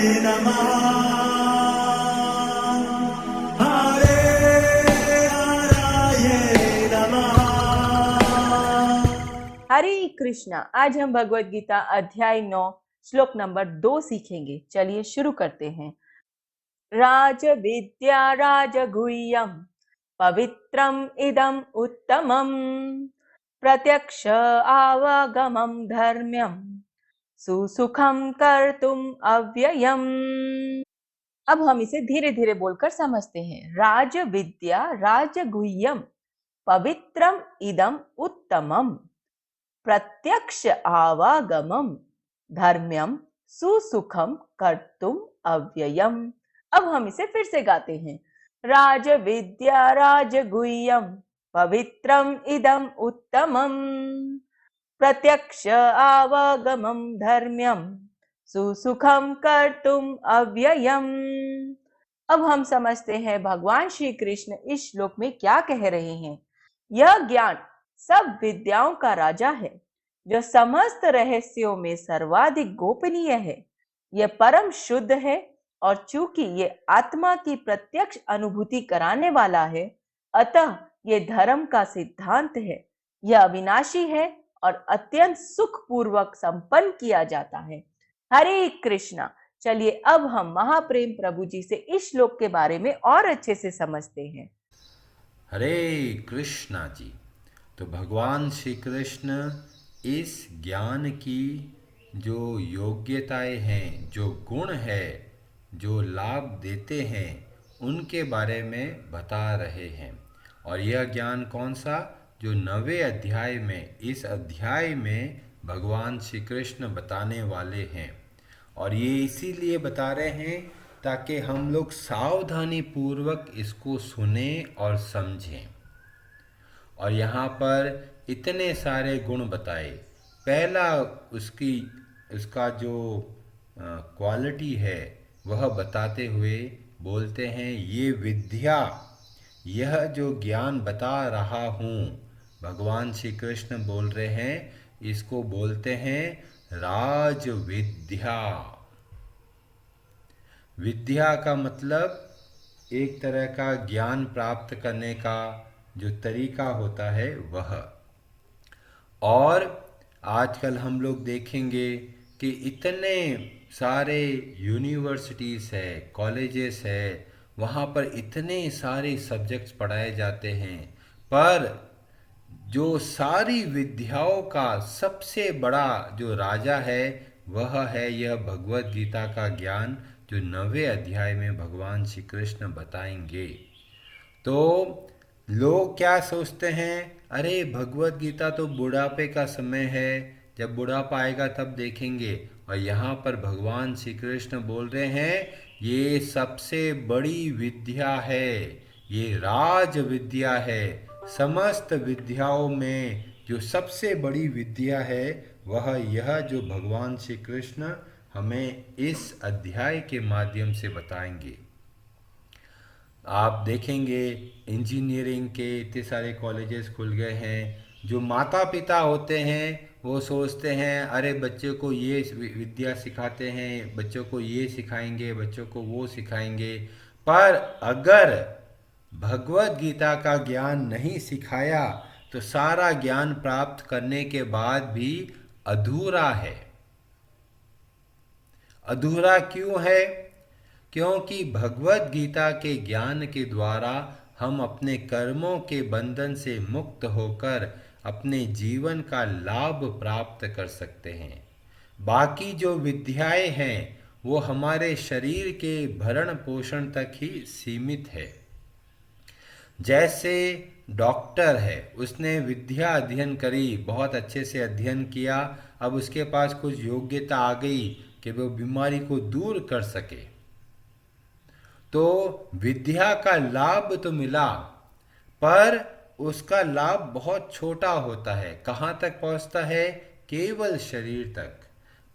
नमः हरे नमः। हरे कृष्णा। आज हम भगवत गीता अध्याय 9 श्लोक नंबर 2 सीखेंगे। चलिए शुरू करते हैं। राज विद्या राजगुह्यम पवित्रम इदम उत्तमम प्रत्यक्ष आवागमम धर्म्यम सुसुखम कर्तुम अव्ययम। अब हम इसे धीरे धीरे बोलकर समझते हैं। राज विद्या राजगुह्यम पवित्रम इदम उत्तमम प्रत्यक्ष आवागमम धर्म्यम सुसुखम कर्तुम अव्ययम। अब हम इसे फिर से गाते हैं। राज विद्या राजगुह्यम पवित्रम इदम उत्तमम प्रत्यक्ष आवागमम धर्म्यम सुसुखम कर्तुम अव्ययम। अब हम समझते हैं भगवान श्री कृष्ण इस श्लोक में क्या कह रहे हैं। यह ज्ञान सब विद्याओं का राजा है, जो समस्त रहस्यों में सर्वाधिक गोपनीय है। यह परम शुद्ध है और चूंकि ये आत्मा की प्रत्यक्ष अनुभूति कराने वाला है, अतः ये धर्म का सिद्धांत है। यह अविनाशी है और अत्यंत सुखपूर्वक संपन्न किया जाता है। हरे कृष्णा। चलिए अब हम महाप्रेम प्रभु जी से इस श्लोक के बारे में और अच्छे से समझते हैं। हरे कृष्णा जी। तो भगवान श्री कृष्ण इस ज्ञान की जो योग्यताएं हैं, जो गुण है, जो लाभ देते हैं, उनके बारे में बता रहे हैं। और यह ज्ञान कौन सा? जो 9वें अध्याय में, इस अध्याय में भगवान श्री कृष्ण बताने वाले हैं। और ये इसीलिए बता रहे हैं ताकि हम लोग सावधानी पूर्वक इसको सुने और समझें। और यहाँ पर इतने सारे गुण बताए। पहला उसका जो क्वालिटी है वह बताते हुए बोलते हैं, ये विद्या, यह जो ज्ञान बता रहा हूँ, भगवान श्री कृष्ण बोल रहे हैं, इसको बोलते हैं राज विद्या। विद्या का मतलब एक तरह का ज्ञान प्राप्त करने का जो तरीका होता है वह। और आजकल हम लोग देखेंगे कि इतने सारे यूनिवर्सिटीज़ है, कॉलेजेस है, वहाँ पर इतने सारे सब्जेक्ट्स पढ़ाए जाते हैं, पर जो सारी विद्याओं का सबसे बड़ा जो राजा है वह है यह भगवत गीता का ज्ञान, जो 9वें अध्याय में भगवान श्री कृष्ण बताएंगे। तो लोग क्या सोचते हैं, अरे भगवत गीता तो बुढ़ापे का समय है, जब बुढ़ापा आएगा तब देखेंगे। और यहाँ पर भगवान श्री कृष्ण बोल रहे हैं, ये सबसे बड़ी विद्या है, ये राज विद्या है। समस्त विद्याओं में जो सबसे बड़ी विद्या है वह यह जो भगवान श्री कृष्ण हमें इस अध्याय के माध्यम से बताएंगे। आप देखेंगे इंजीनियरिंग के इतने सारे कॉलेजेस खुल गए हैं। जो माता पिता होते हैं वो सोचते हैं, अरे बच्चे को ये विद्या सिखाते हैं, बच्चों को ये सिखाएंगे, बच्चों को वो सिखाएंगे, पर अगर भगवत गीता का ज्ञान नहीं सिखाया तो सारा ज्ञान प्राप्त करने के बाद भी अधूरा है। अधूरा क्यों है? क्योंकि भगवत गीता के ज्ञान के द्वारा हम अपने कर्मों के बंधन से मुक्त होकर अपने जीवन का लाभ प्राप्त कर सकते हैं। बाकी जो विद्याएं हैं वो हमारे शरीर के भरण पोषण तक ही सीमित है। जैसे डॉक्टर है, उसने विद्या अध्ययन करी, बहुत अच्छे से अध्ययन किया, अब उसके पास कुछ योग्यता आ गई कि वो बीमारी को दूर कर सके, तो विद्या का लाभ तो मिला, पर उसका लाभ बहुत छोटा होता है। कहाँ तक पहुँचता है? केवल शरीर तक।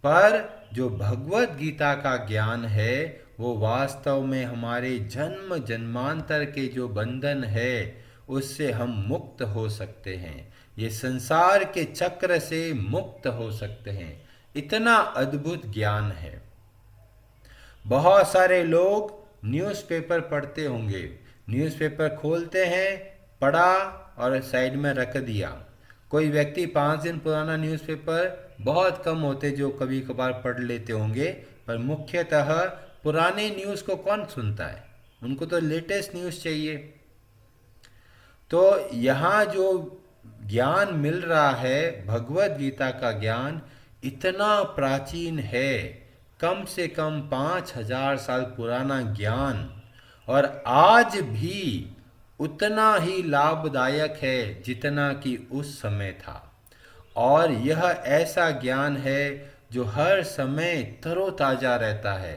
पर जो भगवत गीता का ज्ञान है वो वास्तव में हमारे जन्म जन्मांतर के जो बंधन है उससे हम मुक्त हो सकते हैं, ये संसार के चक्र से मुक्त हो सकते हैं। इतना अद्भुत ज्ञान है। बहुत सारे लोग न्यूज़पेपर पढ़ते होंगे, न्यूज़पेपर खोलते हैं, पढ़ा और साइड में रख दिया। कोई व्यक्ति 5 दिन पुराना न्यूज़पेपर बहुत कम होते जो कभी कभार पढ़ लेते होंगे, पर मुख्यतः पुराने न्यूज़ को कौन सुनता है, उनको तो लेटेस्ट न्यूज़ चाहिए। तो यहाँ जो ज्ञान मिल रहा है, भगवत गीता का ज्ञान इतना प्राचीन है, कम से कम 5,000 साल पुराना ज्ञान, और आज भी उतना ही लाभदायक है जितना कि उस समय था। और यह ऐसा ज्ञान है जो हर समय तरोताज़ा रहता है।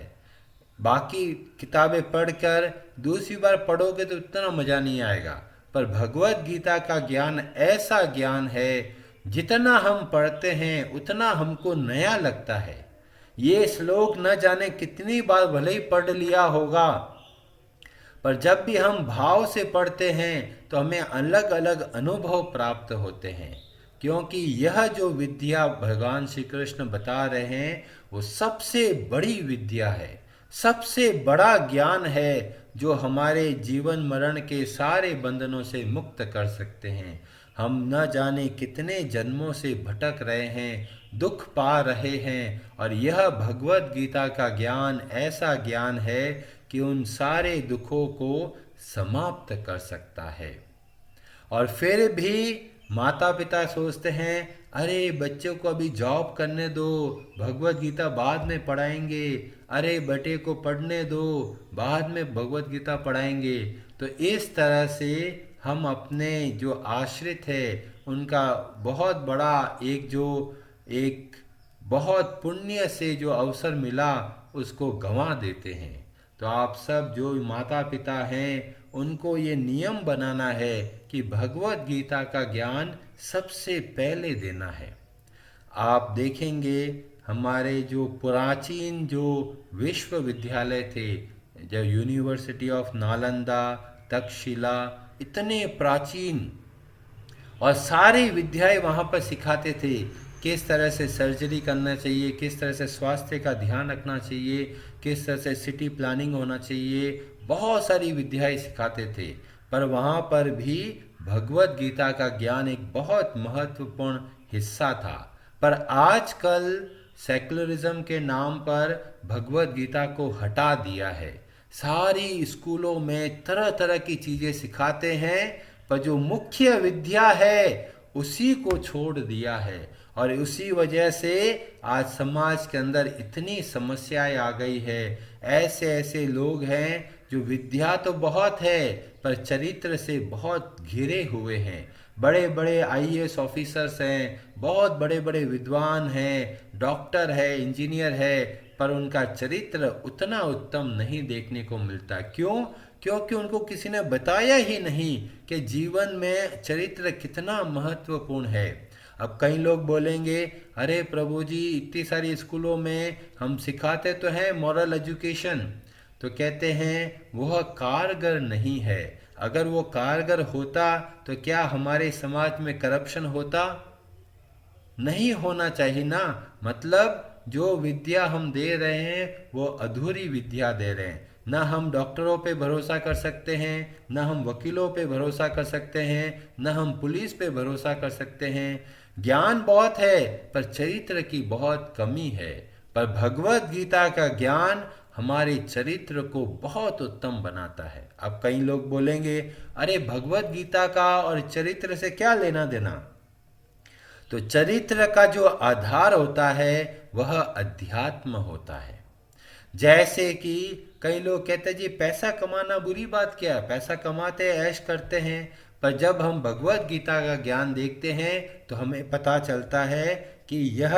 बाकी किताबें पढ़कर दूसरी बार पढ़ोगे तो इतना मज़ा नहीं आएगा, पर भगवत गीता का ज्ञान ऐसा ज्ञान है, जितना हम पढ़ते हैं उतना हमको नया लगता है। ये श्लोक न जाने कितनी बार भले ही पढ़ लिया होगा, पर जब भी हम भाव से पढ़ते हैं तो हमें अलग अलग अनुभव प्राप्त होते हैं, क्योंकि यह जो विद्या भगवान श्री कृष्ण बता रहे हैं वो सबसे बड़ी विद्या है, सबसे बड़ा ज्ञान है, जो हमारे जीवन मरण के सारे बंधनों से मुक्त कर सकते हैं। हम न जाने कितने जन्मों से भटक रहे हैं, दुख पा रहे हैं, और यह भगवत गीता का ज्ञान ऐसा ज्ञान है कि उन सारे दुखों को समाप्त कर सकता है। और फिर भी माता पिता सोचते हैं, अरे बच्चों को अभी जॉब करने दो, भगवत गीता बाद में पढ़ाएंगे, अरे बेटे को पढ़ने दो, बाद में भगवत गीता पढ़ाएंगे। तो इस तरह से हम अपने जो आश्रित है उनका बहुत बड़ा एक बहुत पुण्य से जो अवसर मिला उसको गंवा देते हैं। तो आप सब जो माता पिता हैं उनको ये नियम बनाना है कि भगवत गीता का ज्ञान सबसे पहले देना है। आप देखेंगे हमारे जो प्राचीन जो विश्वविद्यालय थे, जो यूनिवर्सिटी ऑफ नालंदा, तक्षशिला, इतने प्राचीन, और सारी विद्याएं वहाँ पर सिखाते थे, किस तरह से सर्जरी करना चाहिए, किस तरह से स्वास्थ्य का ध्यान रखना चाहिए, किस तरह से सिटी प्लानिंग होना चाहिए, बहुत सारी विद्याएं सिखाते थे। पर वहाँ पर भी भगवत गीता का ज्ञान एक बहुत महत्वपूर्ण हिस्सा था। पर आजकल सेकुलरिज्म के नाम पर भगवत गीता को हटा दिया है। सारी स्कूलों में तरह तरह की चीज़ें सिखाते हैं, पर जो मुख्य विद्या है उसी को छोड़ दिया है, और उसी वजह से आज समाज के अंदर इतनी समस्याएं आ गई है। ऐसे ऐसे लोग हैं जो विद्या तो बहुत है पर चरित्र से बहुत घिरे हुए हैं। बड़े बड़े आईएएस ऑफिसर्स हैं, बहुत बड़े बड़े विद्वान हैं, डॉक्टर है, इंजीनियर है, पर उनका चरित्र उतना उत्तम नहीं देखने को मिलता। क्यों? क्योंकि उनको किसी ने बताया ही नहीं कि जीवन में चरित्र कितना महत्वपूर्ण है। अब कई लोग बोलेंगे, अरे प्रभु जी इतनी सारी स्कूलों में हम सिखाते तो हैं मॉरल एजुकेशन, तो कहते हैं वह कारगर नहीं है। अगर वो कारगर होता तो क्या हमारे समाज में करप्शन होता? नहीं होना चाहिए ना। मतलब जो विद्या हम दे रहे हैं वो अधूरी विद्या दे रहे हैं। ना हम डॉक्टरों पे भरोसा कर सकते हैं, ना हम वकीलों पे भरोसा कर सकते हैं, ना हम पुलिस पे भरोसा कर सकते हैं। ज्ञान बहुत है पर चरित्र की बहुत कमी है। पर भगवत गीता का ज्ञान हमारे चरित्र को बहुत उत्तम बनाता है। अब कई लोग बोलेंगे, अरे भगवत गीता का और चरित्र से क्या लेना देना? तो चरित्र का जो आधार होता है वह अध्यात्म होता है। जैसे कि कई लोग कहते हैं जी पैसा कमाना बुरी बात क्या है, पैसा कमाते ऐश करते हैं, पर जब हम भगवत गीता का ज्ञान देखते हैं तो हमें पता चलता है कि यह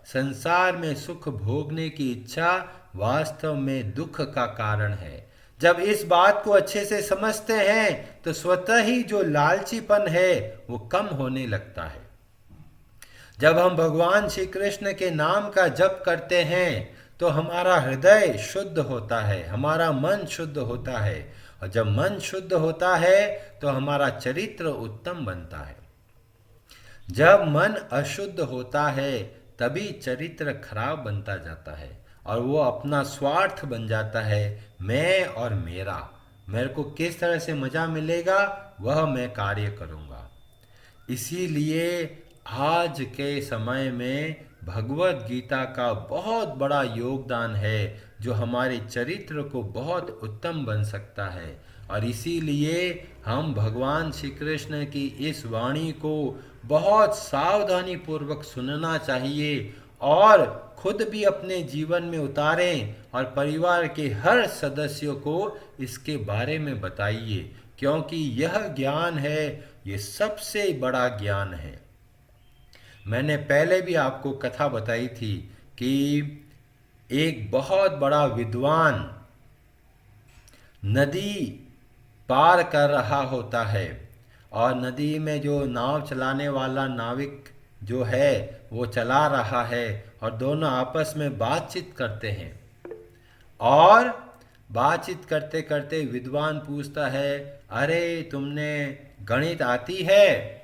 संसार में सुख भोगने की इच्छा वास्तव में दुख का कारण है। जब इस बात को अच्छे से समझते हैं तो स्वतः ही जो लालचीपन है वो कम होने लगता है। जब हम भगवान श्री कृष्ण के नाम का जप करते हैं तो हमारा हृदय शुद्ध होता है, हमारा मन शुद्ध होता है, और जब मन शुद्ध होता है तो हमारा चरित्र उत्तम बनता है। जब मन अशुद्ध होता है तभी चरित्र खराब बनता जाता है, और वो अपना स्वार्थ बन जाता है, मैं और मेरा, मेरे को किस तरह से मज़ा मिलेगा वह मैं कार्य करूँगा। इसीलिए आज के समय में भगवत गीता का बहुत बड़ा योगदान है जो हमारे चरित्र को बहुत उत्तम बन सकता है। और इसीलिए हम भगवान श्री कृष्ण की इस वाणी को बहुत सावधानी पूर्वक सुनना चाहिए और खुद भी अपने जीवन में उतारें और परिवार के हर सदस्यों को इसके बारे में बताइए, क्योंकि यह ज्ञान है, ये सबसे बड़ा ज्ञान है। मैंने पहले भी आपको कथा बताई थी कि एक बहुत बड़ा विद्वान नदी पार कर रहा होता है और नदी में जो नाव चलाने वाला नाविक जो है वो चला रहा है और दोनों आपस में बातचीत करते हैं। और बातचीत करते करते विद्वान पूछता है, अरे तुमने गणित आती है?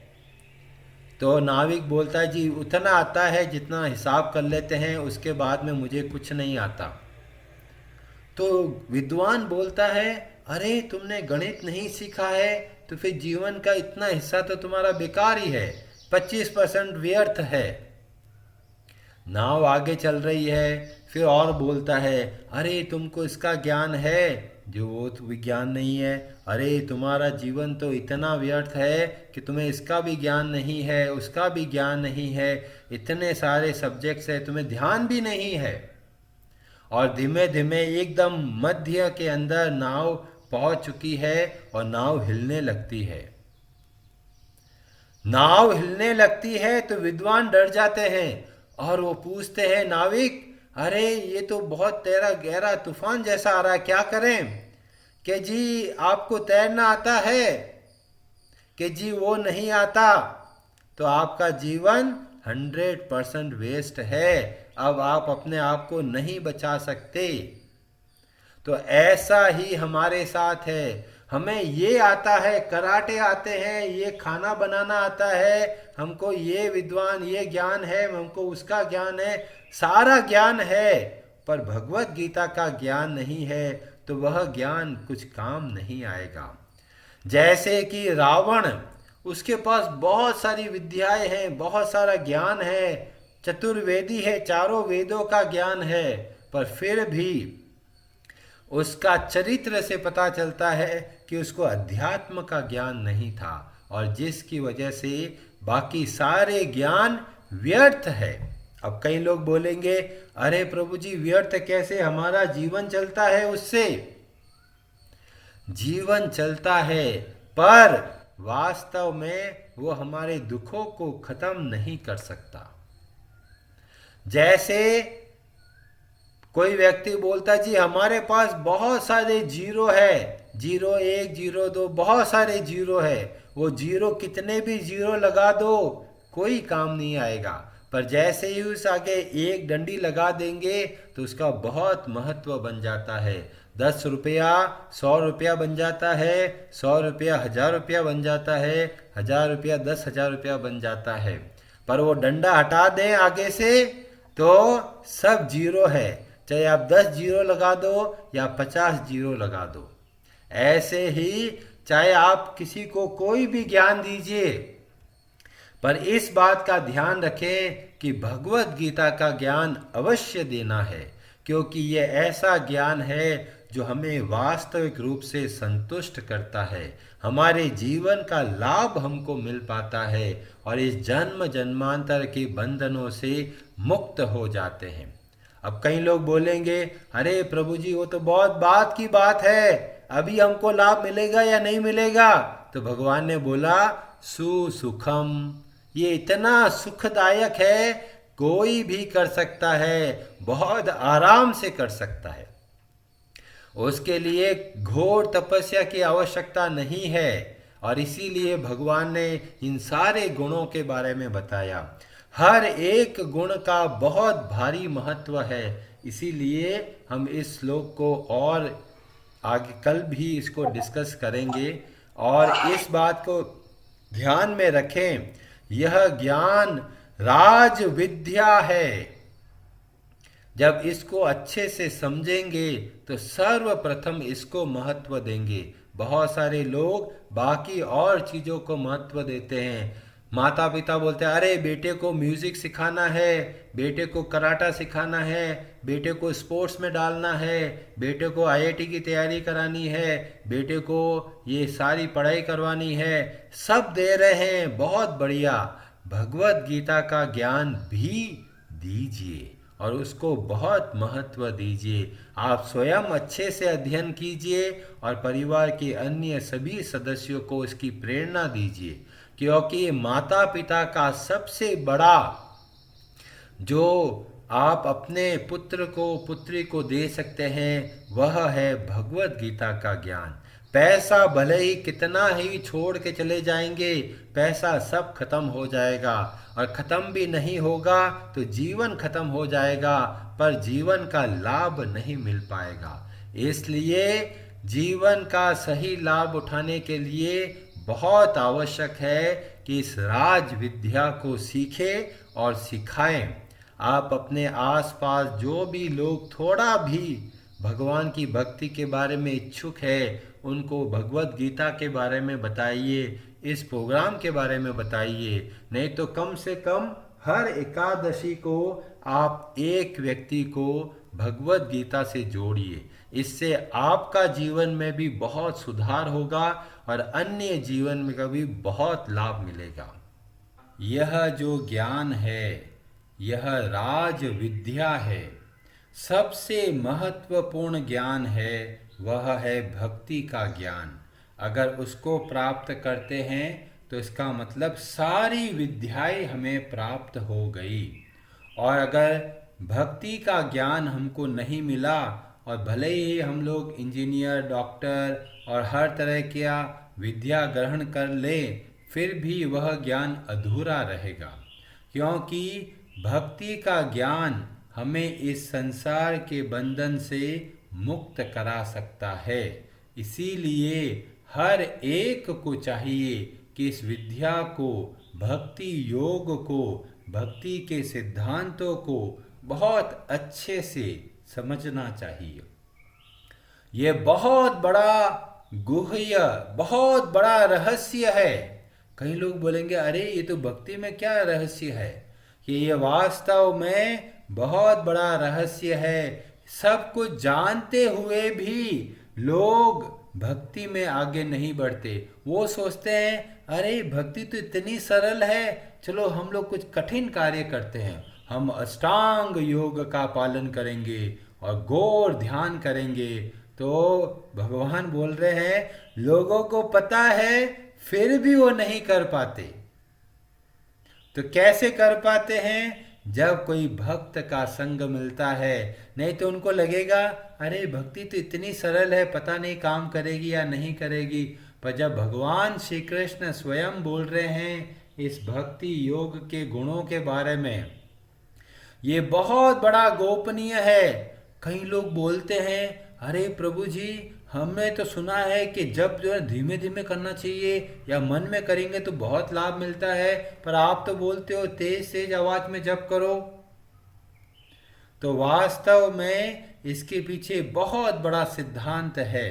तो नाविक बोलता है, जी उतना आता है जितना हिसाब कर लेते हैं, उसके बाद में मुझे कुछ नहीं आता। तो विद्वान बोलता है, अरे तुमने गणित नहीं सीखा है तो फिर जीवन का इतना हिस्सा तो तुम्हारा बेकार ही है, 25% व्यर्थ है। नाव आगे चल रही है, फिर और बोलता है, अरे तुमको इसका ज्ञान है जो वो तो विज्ञान नहीं है, अरे तुम्हारा जीवन तो इतना व्यर्थ है कि तुम्हें इसका भी ज्ञान नहीं है, उसका भी ज्ञान नहीं है, इतने सारे सब्जेक्ट्स है, तुम्हें ध्यान भी नहीं है। और धीमे धीमे एकदम मध्य के अंदर नाव पहुंच चुकी है और नाव हिलने लगती है। नाव हिलने लगती है तो विद्वान डर जाते हैं और वो पूछते हैं, नाविक अरे ये तो बहुत तेरा गहरा तूफान जैसा आ रहा है, क्या करें? कि जी आपको तैरना आता है? कि जी वो नहीं आता, तो आपका जीवन 100% वेस्ट है, अब आप अपने आप को नहीं बचा सकते। तो ऐसा ही हमारे साथ है, हमें ये आता है, कराटे आते हैं, ये खाना बनाना आता है, हमको ये विद्वान ये ज्ञान है, हमको उसका ज्ञान है, सारा ज्ञान है, पर भगवत गीता का ज्ञान नहीं है तो वह ज्ञान कुछ काम नहीं आएगा। जैसे कि रावण, उसके पास बहुत सारी विद्याएं हैं, बहुत सारा ज्ञान है, चतुर्वेदी है, चारों वेदों का ज्ञान है, पर फिर भी उसका चरित्र से पता चलता है कि उसको अध्यात्म का ज्ञान नहीं था, और जिसकी वजह से बाकी सारे ज्ञान व्यर्थ है। अब कई लोग बोलेंगे, अरे प्रभु जी व्यर्थ कैसे, हमारा जीवन चलता है उससे। जीवन चलता है पर वास्तव में वो हमारे दुखों को खत्म नहीं कर सकता। जैसे कोई व्यक्ति बोलता, जी हमारे पास बहुत सारे जीरो है, 01, 02, बहुत सारे जीरो है, वो जीरो कितने भी जीरो लगा दो कोई काम नहीं आएगा, पर जैसे ही उस आगे एक डंडी लगा देंगे तो उसका बहुत महत्व बन जाता है। 10 रुपया 100 रुपया बन जाता है, 100 रुपया 1000 रुपया बन जाता है, 1000 रुपया 10,000 रुपया बन जाता है। पर वो डंडा हटा दें आगे से तो सब जीरो है, चाहे आप 10 जीरो लगा दो या 50 जीरो लगा दो। ऐसे ही चाहे आप किसी को कोई भी ज्ञान दीजिए, पर इस बात का ध्यान रखें कि भगवत गीता का ज्ञान अवश्य देना है, क्योंकि ये ऐसा ज्ञान है जो हमें वास्तविक रूप से संतुष्ट करता है, हमारे जीवन का लाभ हमको मिल पाता है और इस जन्म जन्मांतर के बंधनों से मुक्त हो जाते हैं। अब कई लोग बोलेंगे, अरे प्रभु जी वो तो बहुत बात की बात है, अभी हमको लाभ मिलेगा या नहीं मिलेगा? तो भगवान ने बोला, सुसुखम, ये इतना सुखदायक है, कोई भी कर सकता है, बहुत आराम से कर सकता है, उसके लिए घोर तपस्या की आवश्यकता नहीं है। और इसीलिए भगवान ने इन सारे गुणों के बारे में बताया, हर एक गुण का बहुत भारी महत्व है। इसीलिए हम इस श्लोक को और आगे कल भी इसको डिस्कस करेंगे, और इस बात को ध्यान में रखें, यह ज्ञान राज विद्या है। जब इसको अच्छे से समझेंगे तो सर्वप्रथम इसको महत्व देंगे। बहुत सारे लोग बाकी और चीज़ों को महत्व देते हैं। माता पिता बोलते हैं अरे बेटे को म्यूज़िक सिखाना है, बेटे को कराटा सिखाना है, बेटे को स्पोर्ट्स में डालना है, बेटे को आईआईटी की तैयारी करानी है, बेटे को ये सारी पढ़ाई करवानी है। सब दे रहे हैं, बहुत बढ़िया। भगवत गीता का ज्ञान भी दीजिए और उसको बहुत महत्व दीजिए। आप स्वयं अच्छे से अध्ययन कीजिए और परिवार के अन्य सभी सदस्यों को इसकी प्रेरणा दीजिए, क्योंकि माता पिता का सबसे बड़ा जो आप अपने पुत्र को पुत्री को दे सकते हैं वह है भगवत गीता का ज्ञान। पैसा भले ही कितना ही छोड़ के चले जाएंगे, पैसा सब खत्म हो जाएगा और खत्म भी नहीं होगा तो जीवन खत्म हो जाएगा, पर जीवन का लाभ नहीं मिल पाएगा। इसलिए जीवन का सही लाभ उठाने के लिए बहुत आवश्यक है कि इस राज विद्या को सीखें और सिखाएं। आप अपने आसपास जो भी लोग थोड़ा भी भगवान की भक्ति के बारे में इच्छुक है उनको भगवत गीता के बारे में बताइए, इस प्रोग्राम के बारे में बताइए। नहीं तो कम से कम हर एकादशी को आप एक व्यक्ति को भगवत गीता से जोड़िए। इससे आपका जीवन में भी बहुत सुधार होगा और अन्य जीवन में का भी बहुत लाभ मिलेगा। यह जो ज्ञान है यह राज विद्या है। सबसे महत्वपूर्ण ज्ञान है वह है भक्ति का ज्ञान। अगर उसको प्राप्त करते हैं तो इसका मतलब सारी विद्याएं हमें प्राप्त हो गई। और अगर भक्ति का ज्ञान हमको नहीं मिला और भले ही हम लोग इंजीनियर, डॉक्टर और हर तरह का विद्या ग्रहण कर लें, फिर भी वह ज्ञान अधूरा रहेगा, क्योंकि भक्ति का ज्ञान हमें इस संसार के बंधन से मुक्त करा सकता है। इसीलिए हर एक को चाहिए कि इस विद्या को, भक्ति योग को, भक्ति के सिद्धांतों को बहुत अच्छे से समझना चाहिए। ये बहुत बड़ा गुह्य, बहुत बड़ा रहस्य है। कई लोग बोलेंगे अरे ये तो भक्ति में क्या रहस्य है, कि ये वास्तव में बहुत बड़ा रहस्य है। सब कुछ जानते हुए भी लोग भक्ति में आगे नहीं बढ़ते। वो सोचते हैं अरे भक्ति तो इतनी सरल है, चलो हम लोग कुछ कठिन कार्य करते हैं, हम अष्टांग योग का पालन करेंगे और गौर ध्यान करेंगे। तो भगवान बोल रहे हैं लोगों को पता है फिर भी वो नहीं कर पाते। तो कैसे कर पाते हैं? जब कोई भक्त का संग मिलता है। नहीं तो उनको लगेगा अरे भक्ति तो इतनी सरल है, पता नहीं काम करेगी या नहीं करेगी। पर जब भगवान श्री कृष्ण स्वयं बोल रहे हैं इस भक्ति योग के गुणों के बारे में, ये बहुत बड़ा गोपनीय है। कई लोग बोलते हैं अरे प्रभु जी हमने तो सुना है कि जब जो है धीमे धीमे करना चाहिए या मन में करेंगे तो बहुत लाभ मिलता है, पर आप तो बोलते हो तेज तेज आवाज में जप करो। तो वास्तव में इसके पीछे बहुत बड़ा सिद्धांत है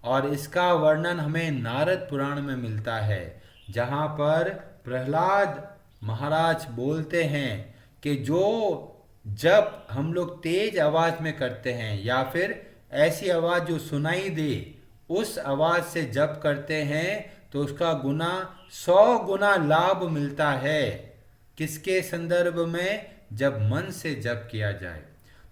और इसका वर्णन हमें नारद पुराण में मिलता है, जहाँ पर प्रहलाद महाराज बोलते हैं कि जो जब हम लोग तेज आवाज में करते हैं या फिर ऐसी आवाज जो सुनाई दे उस आवाज से जप करते हैं तो उसका गुना 100 गुना लाभ मिलता है। किसके संदर्भ में? जब मन से जप किया जाए।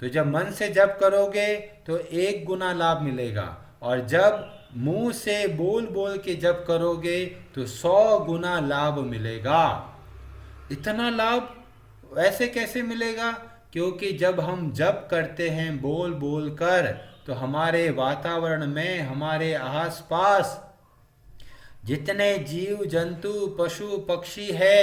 तो जब मन से जप करोगे तो 1 गुना लाभ मिलेगा और जब मुंह से बोल बोल के जप करोगे तो 100 गुना लाभ मिलेगा। इतना लाभ ऐसे कैसे मिलेगा? क्योंकि जब हम जप करते हैं बोल बोल कर तो हमारे वातावरण में, हमारे आसपास जितने जीव जंतु पशु पक्षी है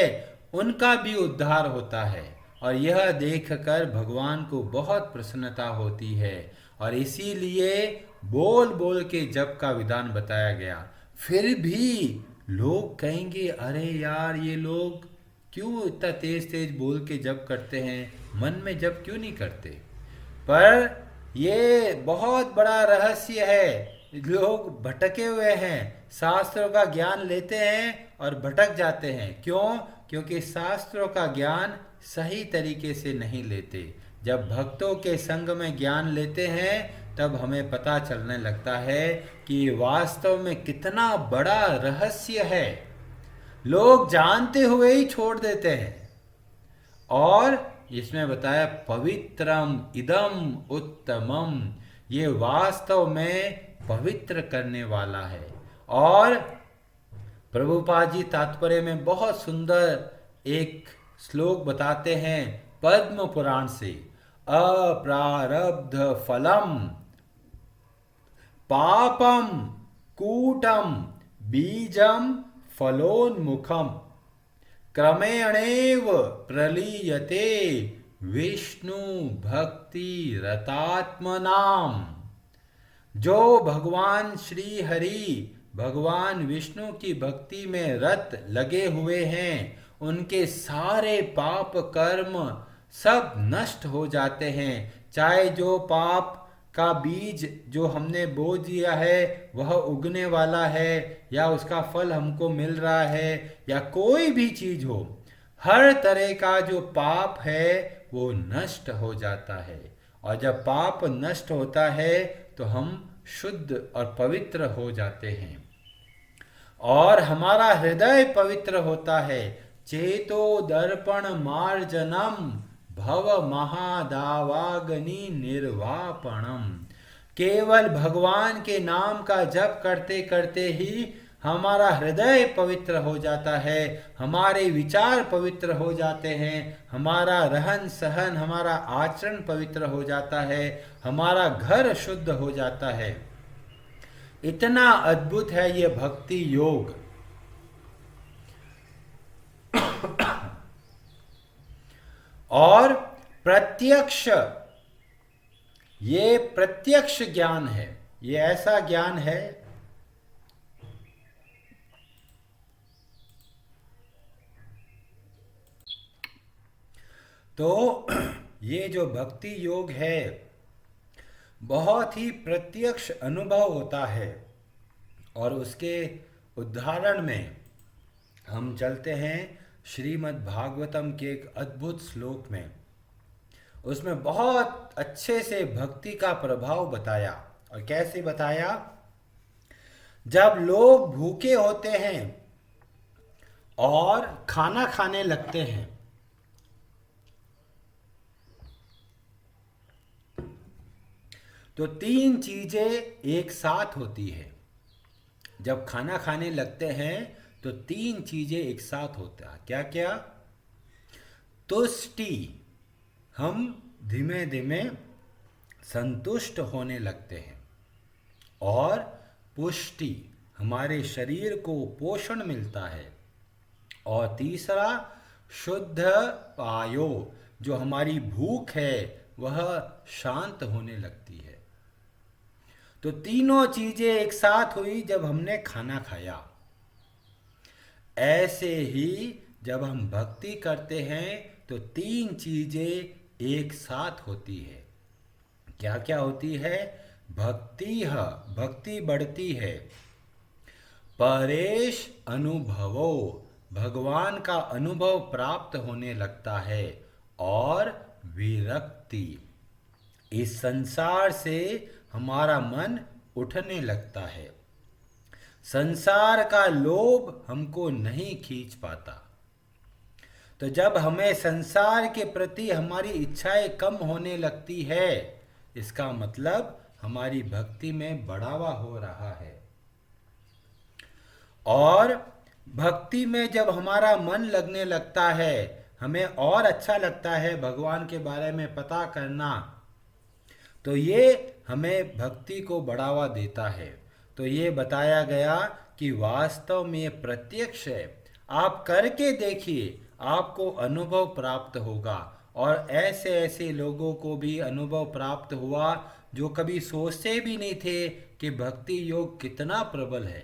उनका भी उद्धार होता है और यह देखकर भगवान को बहुत प्रसन्नता होती है और इसीलिए बोल बोल के जप का विधान बताया गया। फिर भी लोग कहेंगे अरे यार ये लोग क्यों इतना तेज तेज बोल के जप करते हैं, मन में जप क्यों नहीं करते? पर ये बहुत बड़ा रहस्य है। लोग भटके हुए हैं, शास्त्रों का ज्ञान लेते हैं और भटक जाते हैं। क्यों? क्योंकि शास्त्रों का ज्ञान सही तरीके से नहीं लेते। जब भक्तों के संग में ज्ञान लेते हैं तब हमें पता चलने लगता है कि वास्तव में कितना बड़ा रहस्य है। लोग जानते हुए ही छोड़ देते हैं। और इसमें बताया पवित्रम इदम उत्तमम, ये वास्तव में पवित्र करने वाला है। और प्रभुपाद जी तात्पर्य में बहुत सुंदर एक श्लोक बताते हैं पद्म पुराण से, अप्रारब्ध फलम पापम कूटम बीजम फलोन्मुखम क्रमेणेव प्रलीयते विष्णु भक्ति रतात्मनाम। जो भगवान श्री हरि, भगवान विष्णु की भक्ति में रत लगे हुए हैं, उनके सारे पाप कर्म सब नष्ट हो जाते हैं। चाहे जो पाप का बीज जो हमने बो दिया है वह उगने वाला है, या उसका फल हमको मिल रहा है, या कोई भी चीज हो, हर तरह का जो पाप है वो नष्ट हो जाता है। और जब पाप नष्ट होता है तो हम शुद्ध और पवित्र हो जाते हैं और हमारा हृदय पवित्र होता है। चेतो दर्पण मार्जनम भव महादावाग्नि निर्वापणम। केवल भगवान के नाम का जप करते करते ही हमारा हृदय पवित्र हो जाता है, हमारे विचार पवित्र हो जाते हैं, हमारा रहन सहन, हमारा आचरण पवित्र हो जाता है, हमारा घर शुद्ध हो जाता है। इतना अद्भुत है ये भक्ति योग। और प्रत्यक्ष, ये प्रत्यक्ष ज्ञान है। ये ऐसा ज्ञान है तो ये जो भक्ति योग है बहुत ही प्रत्यक्ष अनुभव होता है। और उसके उदाहरण में हम चलते हैं श्रीमद् भागवतम के एक अद्भुत श्लोक में। उसमें बहुत अच्छे से भक्ति का प्रभाव बताया। और कैसे बताया? जब लोग भूखे होते हैं और खाना खाने लगते हैं तो तीन चीजें एक साथ होती है। जब खाना खाने लगते हैं तो तीन चीजें एक साथ होता है। क्या क्या? तुष्टि, हम धीमे धीमे संतुष्ट होने लगते हैं। और पुष्टि, हमारे शरीर को पोषण मिलता है। और तीसरा शुद्ध पायो, जो हमारी भूख है वह शांत होने लगती है। तो तीनों चीजें एक साथ हुई जब हमने खाना खाया। ऐसे ही जब हम भक्ति करते हैं तो तीन चीजें एक साथ होती है। क्या क्या होती है? भक्ति बढ़ती है। परेश अनुभवो, भगवान का अनुभव प्राप्त होने लगता है। और विरक्ति, इस संसार से हमारा मन उठने लगता है। संसार का लोभ हमको नहीं खींच पाता। तो जब हमें संसार के प्रति हमारी इच्छाएं कम होने लगती है, इसका मतलब हमारी भक्ति में बढ़ावा हो रहा है। और भक्ति में जब हमारा मन लगने लगता है, हमें और अच्छा लगता है भगवान के बारे में पता करना, तो ये हमें भक्ति को बढ़ावा देता है। तो ये बताया गया कि वास्तव में ये प्रत्यक्ष है। आप करके देखिए, आपको अनुभव प्राप्त होगा। और ऐसे ऐसे लोगों को भी अनुभव प्राप्त हुआ जो कभी सोचते भी नहीं थे कि भक्ति योग कितना प्रबल है।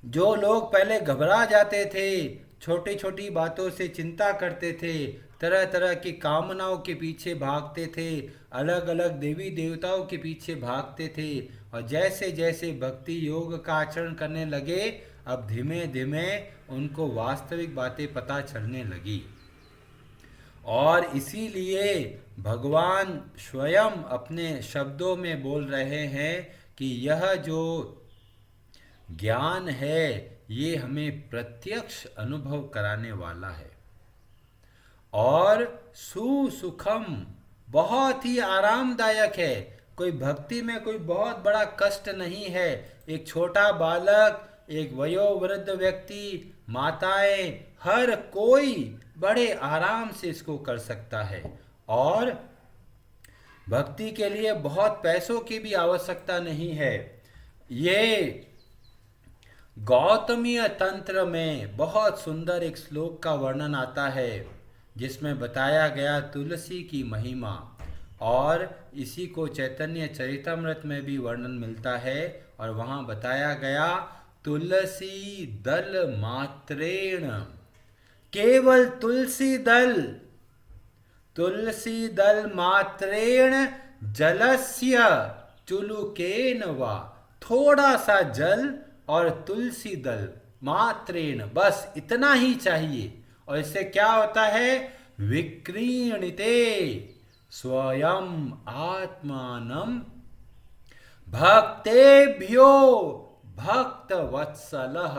जो लोग पहले घबरा जाते थे, छोटी छोटी बातों से चिंता करते थे, तरह तरह की कामनाओं के पीछे भागते थे, अलग अलग देवी देवताओं के पीछे भागते थे। और जैसे जैसे भक्ति योग का आचरण करने लगे, अब धीमे धीमे उनको वास्तविक बातें पता चलने लगी। और इसीलिए भगवान स्वयं अपने शब्दों में बोल रहे हैं कि यह जो ज्ञान है ये हमें प्रत्यक्ष अनुभव कराने वाला है। और सुसुखम, बहुत ही आरामदायक है। कोई भक्ति में कोई बहुत बड़ा कष्ट नहीं है। एक छोटा बालक, एक वयोवृद्ध व्यक्ति, माताएं, हर कोई बड़े आराम से इसको कर सकता है। और भक्ति के लिए बहुत पैसों की भी आवश्यकता नहीं है। ये गौतमीय तंत्र में बहुत सुंदर एक श्लोक का वर्णन आता है जिसमें बताया गया तुलसी की महिमा। और इसी को चैतन्य चरितमृत में भी वर्णन मिलता है। और वहाँ बताया गया तुलसी दल मात्रेण, केवल तुलसी दल मात्रेण जलस्य चुलुकेन वा, थोड़ा सा जल और तुलसी दल मात्रेण, बस इतना ही चाहिए। और इससे क्या होता है? विक्रीणिते स्वयं आत्मानम भक्तेभ्यो भक्तवत्सलः।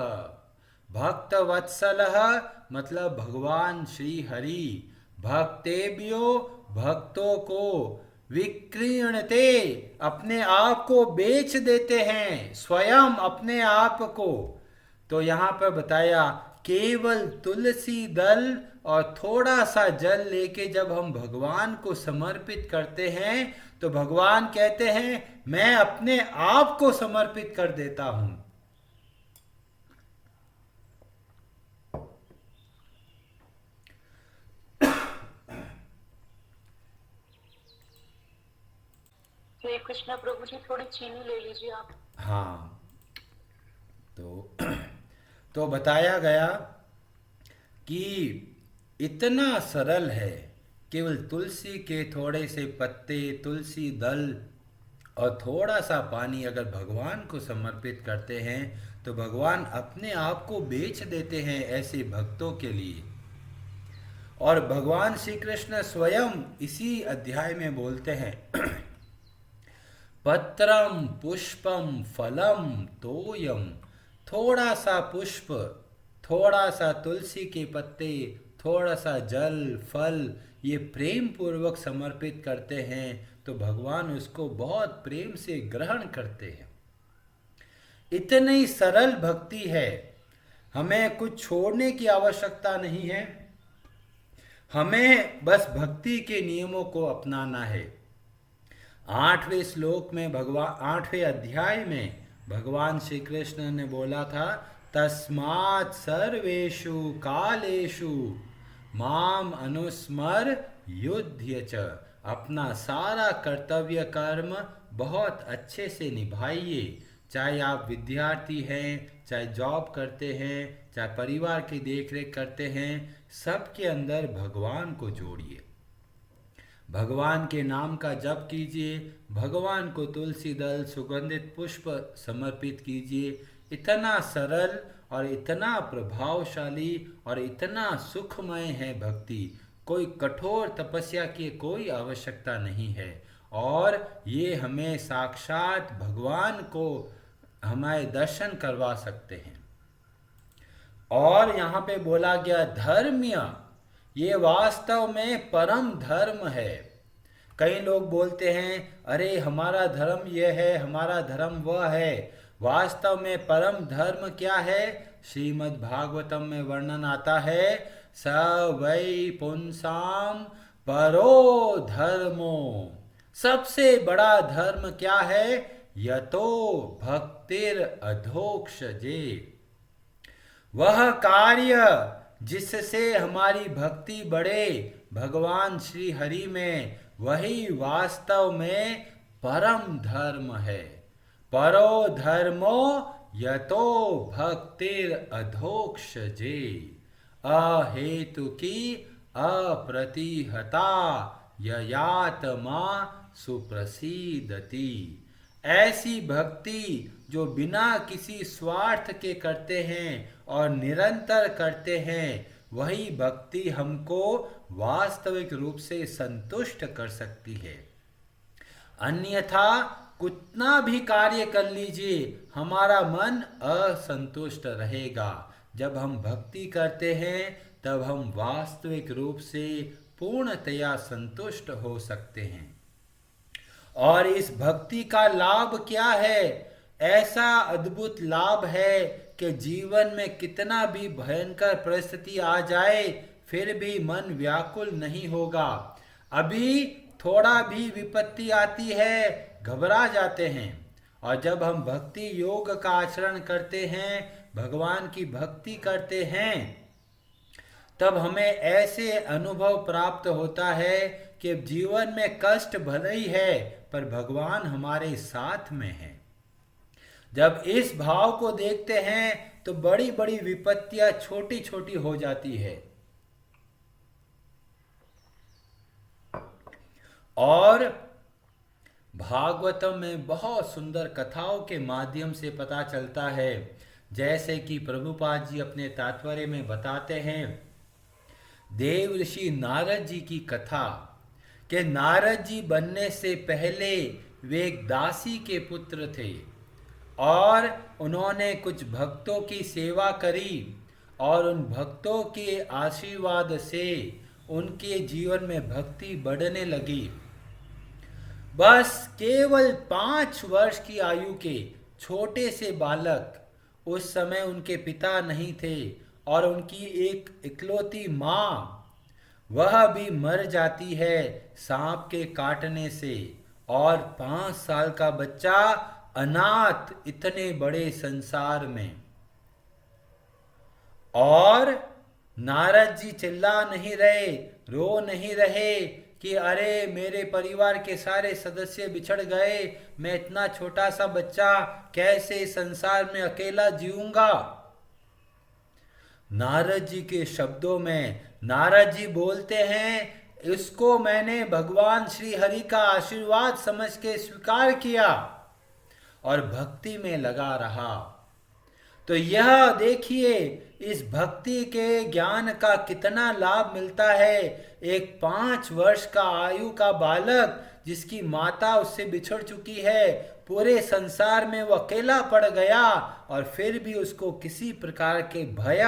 भक्तवत्सलः मतलब भगवान श्री हरि भक्तेभ्यो, भक्तों को, विक्रीणते अपने आप को बेच देते हैं, स्वयं अपने आप को। तो यहाँ पर बताया केवल तुलसी दल और थोड़ा सा जल लेके जब हम भगवान को समर्पित करते हैं तो भगवान कहते हैं मैं अपने आप को समर्पित कर देता हूं। हरे कृष्णा प्रभु जी, थोड़ी चीनी ले लीजिए आप। हाँ, तो बताया गया कि इतना सरल है, केवल तुलसी के थोड़े से पत्ते, तुलसी दल और थोड़ा सा पानी अगर भगवान को समर्पित करते हैं तो भगवान अपने आप को बेच देते हैं ऐसे भक्तों के लिए। और भगवान श्री कृष्ण स्वयं इसी अध्याय में बोलते हैं पत्रम पुष्पम फलम तोयम, थोड़ा सा पुष्प, थोड़ा सा तुलसी के पत्ते, थोड़ा सा जल, फल, ये प्रेम पूर्वक समर्पित करते हैं तो भगवान उसको बहुत प्रेम से ग्रहण करते हैं। इतनी सरल भक्ति है, हमें कुछ छोड़ने की आवश्यकता नहीं है, हमें बस भक्ति के नियमों को अपनाना है। 8वें श्लोक में भगवान, 8वें अध्याय में भगवान श्री कृष्ण ने बोला था तस्मात् सर्वेषु कालेषु माम अनुस्मर युध्य च, अपना सारा कर्तव्य कर्म बहुत अच्छे से निभाइए। चाहे आप विद्यार्थी हैं, चाहे जॉब करते हैं, चाहे परिवार की देखरेख करते हैं, सबके अंदर भगवान को जोड़िए, भगवान के नाम का जप कीजिए, भगवान को तुलसी दल, सुगंधित पुष्प समर्पित कीजिए। इतना सरल और इतना प्रभावशाली और इतना सुखमय है भक्ति, कोई कठोर तपस्या की कोई आवश्यकता नहीं है। और ये हमें साक्षात भगवान को हमारे दर्शन करवा सकते हैं। और यहाँ पे बोला गया धर्म्य, ये वास्तव में परम धर्म है। कई लोग बोलते हैं अरे हमारा धर्म यह है, हमारा धर्म वह है। वास्तव में परम धर्म क्या है? श्रीमद् भागवतम में वर्णन आता है स वै पुंसाम परो धर्मो, सबसे बड़ा धर्म क्या है? यतो भक्तिर अधोक्षजे, वह कार्य जिससे हमारी भक्ति बढ़े भगवान श्री हरि में, वही वास्तव में परम धर्म है। परो धर्मो यतो भक्तिर अधोक्षजे, अहेतु की अप्रतिहता ययात्मा सुप्रसिद्धति। ऐसी भक्ति जो बिना किसी स्वार्थ के करते हैं और निरंतर करते हैं, वही भक्ति हमको वास्तविक रूप से संतुष्ट कर सकती है। अन्यथा कितना भी कार्य कर लीजिए, हमारा मन असंतुष्ट रहेगा। जब हम भक्ति करते हैं तब हम वास्तविक रूप से पूर्णतया संतुष्ट हो सकते हैं। और इस भक्ति का लाभ क्या है? ऐसा अद्भुत लाभ है कि जीवन में कितना भी भयंकर परिस्थिति आ जाए फिर भी मन व्याकुल नहीं होगा। अभी थोड़ा भी विपत्ति आती है, घबरा जाते हैं, और जब हम भक्ति योग का आचरण करते हैं, भगवान की भक्ति करते हैं, तब हमें ऐसे अनुभव प्राप्त होता है कि जीवन में कष्ट भले ही है पर भगवान हमारे साथ में है। जब इस भाव को देखते हैं तो बड़ी बड़ी विपत्तियां छोटी छोटी हो जाती है। और भागवतम में बहुत सुंदर कथाओं के माध्यम से पता चलता है, जैसे कि प्रभुपाद जी अपने तात्पर्य में बताते हैं, देव ऋषि नारद जी की कथा कि नारद जी बनने से पहले वे एक दासी के पुत्र थे और उन्होंने कुछ भक्तों की सेवा करी और उन भक्तों के आशीर्वाद से उनके जीवन में भक्ति बढ़ने लगी। बस केवल 5 वर्ष की आयु के छोटे से बालक, उस समय उनके पिता नहीं थे और उनकी एक इकलौती माँ, वह भी मर जाती है सांप के काटने से, और 5 साल का बच्चा अनाथ इतने बड़े संसार में। और नारद जी चिल्ला नहीं रहे, रो नहीं रहे कि अरे मेरे परिवार के सारे सदस्य बिछड़ गए, मैं इतना छोटा सा बच्चा कैसे संसार में अकेला जीऊंगा। नारद जी के शब्दों में नारद जी बोलते हैं, इसको मैंने भगवान श्री हरि का आशीर्वाद समझ के स्वीकार किया और भक्ति में लगा रहा। तो यह देखिए इस भक्ति के ज्ञान का कितना लाभ मिलता है। एक 5 वर्ष का आयु का बालक जिसकी माता उससे बिछड़ चुकी है, पूरे संसार में वो अकेला पड़ गया और फिर भी उसको किसी प्रकार के भय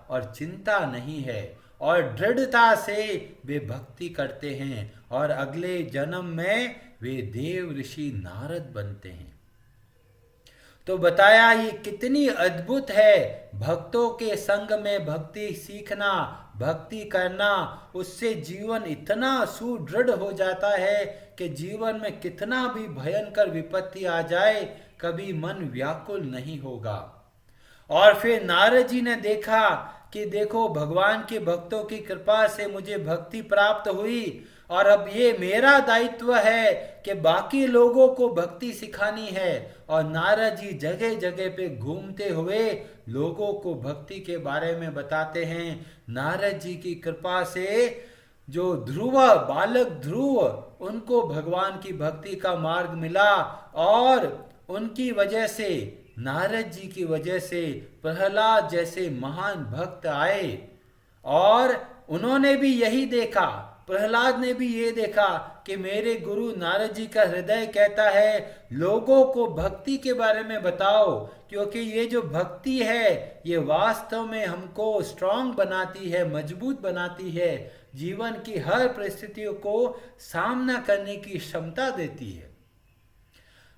और चिंता नहीं है और दृढ़ता से वे भक्ति करते हैं और अगले जन्म में वे देव ऋषि नारद बनते हैं। तो बताया ये कितनी अद्भुत है, भक्तों के संग में भक्ति सीखना, भक्ति करना, उससे जीवन इतना सुदृढ़ हो जाता है कि जीवन में कितना भी भयंकर विपत्ति आ जाए कभी मन व्याकुल नहीं होगा। और फिर नारद जी ने देखा कि देखो भगवान के भक्तों की कृपा से मुझे भक्ति प्राप्त हुई और अब ये मेरा दायित्व है कि बाकी लोगों को भक्ति सिखानी है। और नारद जी जगह जगह पे घूमते हुए लोगों को भक्ति के बारे में बताते हैं। नारद जी की कृपा से जो ध्रुव, बालक ध्रुव, उनको भगवान की भक्ति का मार्ग मिला और उनकी वजह से, नारद जी की वजह से प्रहलाद जैसे महान भक्त आए और उन्होंने भी यही देखा, प्रहलाद ने भी ये देखा कि मेरे गुरु नारद जी का हृदय कहता है लोगों को भक्ति के बारे में बताओ, क्योंकि ये जो भक्ति है ये वास्तव में हमको स्ट्रांग बनाती है, मजबूत बनाती है, जीवन की हर परिस्थितियों को सामना करने की क्षमता देती है।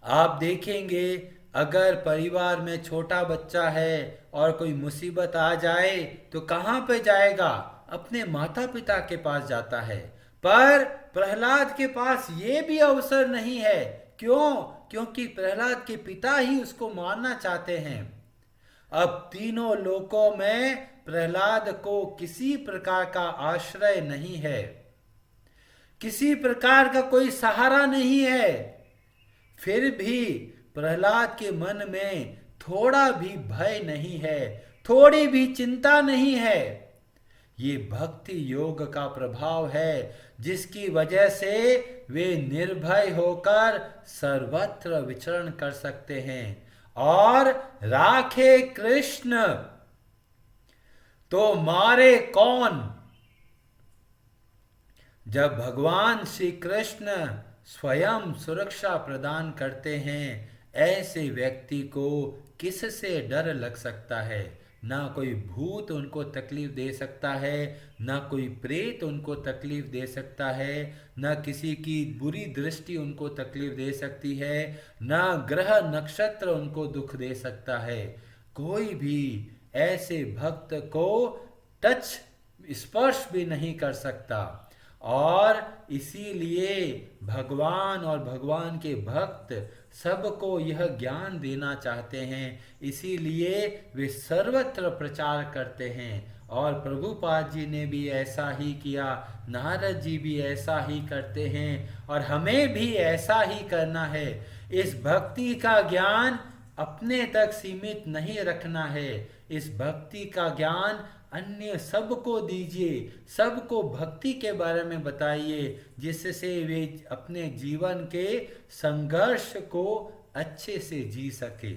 आप देखेंगे अगर परिवार में छोटा बच्चा है और कोई मुसीबत आ जाए तो कहाँ पे जाएगा? अपने माता पिता के पास जाता है। पर प्रहलाद के पास ये भी अवसर नहीं है। क्यों? क्योंकि प्रहलाद के पिता ही उसको मारना चाहते हैं। अब तीनों लोकों में प्रहलाद को किसी प्रकार का आश्रय नहीं है, किसी प्रकार का कोई सहारा नहीं है। फिर भी प्रहलाद के मन में थोड़ा भी भय नहीं है, थोड़ी भी चिंता नहीं है। ये भक्ति योग का प्रभाव है, जिसकी वजह से वे निर्भय होकर सर्वत्र विचरण कर सकते हैं। और राखे कृष्ण तो मारे कौन। जब भगवान श्री कृष्ण स्वयं सुरक्षा प्रदान करते हैं, ऐसे व्यक्ति को किससे डर लग सकता है। ना कोई भूत उनको तकलीफ दे सकता है, ना कोई प्रेत उनको तकलीफ दे सकता है, ना किसी की बुरी दृष्टि उनको तकलीफ दे सकती है, ना ग्रह नक्षत्र उनको दुख दे सकता है। कोई भी ऐसे भक्त को टच स्पर्श भी नहीं कर सकता। और इसीलिए भगवान और भगवान के भक्त सबको यह ज्ञान देना चाहते हैं, इसीलिए वे सर्वत्र प्रचार करते हैं। और प्रभुपाद जी ने भी ऐसा ही किया, नारद जी भी ऐसा ही करते हैं, और हमें भी ऐसा ही करना है। इस भक्ति का ज्ञान अपने तक सीमित नहीं रखना है, इस भक्ति का ज्ञान अन्य सबको दीजिए, सबको भक्ति के बारे में बताइए, जिससे वे अपने जीवन के संघर्ष को अच्छे से जी सके।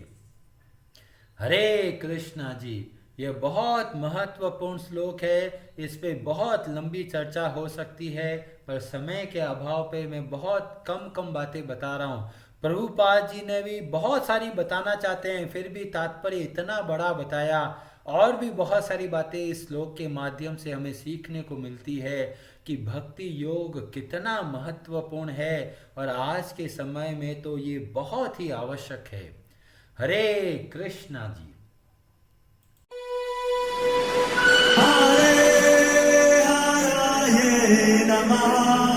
हरे कृष्णा जी, यह बहुत महत्वपूर्ण श्लोक है, इस पे बहुत लंबी चर्चा हो सकती है, पर समय के अभाव पे मैं बहुत कम बातें बता रहा हूँ। प्रभुपाद जी ने भी बहुत सारी बताना चाहते हैं, फिर भी तात्पर्य इतना बड़ा बताया। और भी बहुत सारी बातें इस श्लोक के माध्यम से हमें सीखने को मिलती है कि भक्ति योग कितना महत्वपूर्ण है, और आज के समय में तो ये बहुत ही आवश्यक है। हरे कृष्णा जी। हरे हराये नमः।